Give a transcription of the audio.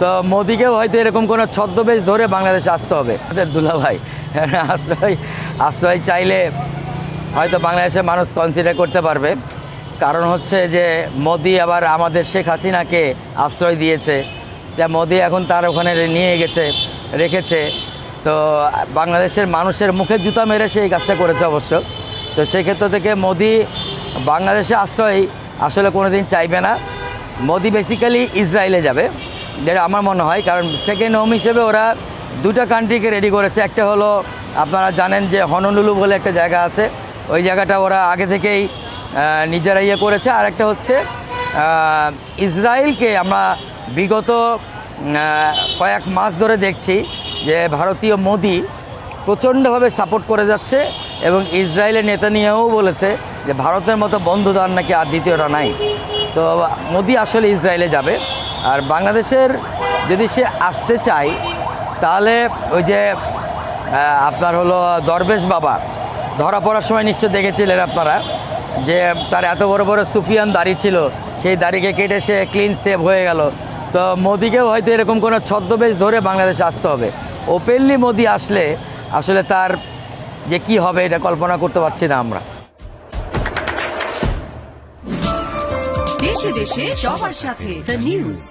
তো মোদিকেও হয়তো এরকম কোনো ছদ্মবেশ ধরে বাংলাদেশে আসতে হবে। দুলা ভাই আশ্রয় চাইলে হয়তো বাংলাদেশের মানুষ কনসিডার করতে পারবে, কারণ হচ্ছে যে মোদি আবার আমাদের শেখ হাসিনাকে আশ্রয় দিয়েছে, যা মোদি এখন তার ওখানে নিয়ে রেখেছে। তো বাংলাদেশের মানুষের মুখে জুতা মেরে সেই কাজটা করেছে অবশ্য। তো সেক্ষেত্র থেকে মোদি বাংলাদেশে আশ্রয় আসলে কোনো দিন চাইবে না। মোদি বেসিক্যালি ইসরায়েলে যাবে, যেটা আমার মনে হয়, কারণ সেকেন্ড হোম হিসেবে ওরা দুটা কান্ট্রিকে রেডি করেছে। একটা হলো আপনারা জানেন যে হনলুলু বলে একটা জায়গা আছে, ওই জায়গাটা ওরা আগে থেকেই নিজেরা করেছে। আর একটা হচ্ছে ইসরায়েলকে আমরা বিগত কয়েক মাস ধরে দেখছি যে ভারতীয় মোদি প্রচণ্ডভাবে সাপোর্ট করে যাচ্ছে, এবং ইসরায়েলের নেতানিয়াহু বলেছে যে ভারতের মতো বন্ধুদার নাকি আর দ্বিতীয়টা নাই। তো মোদি আসলে ইসরায়েলে যাবে। আর বাংলাদেশের যদি সে আসতে চায়, তাহলে ওই যে আপনার হলো দরবেশ বাবা ধরা পড়ার সময় নিশ্চয় দেখেছিলেন আপনারা, যে তার এত বড় বড় সুফিয়ান দাড়ি ছিল, সেই দাড়িকে কেটে সে ক্লিন সেভ হয়ে গেল। তো মোদিকেও হয়তো এরকম কোনো ছদ্মবেশ ধরে বাংলাদেশে আসতে হবে। ওপেনলি মোদি আসলে আসলে তার যে কি হবে এটা কল্পনা করতে পারছি না আমরা। দেশে দেশে সবার সাথে দ্য নিউজ।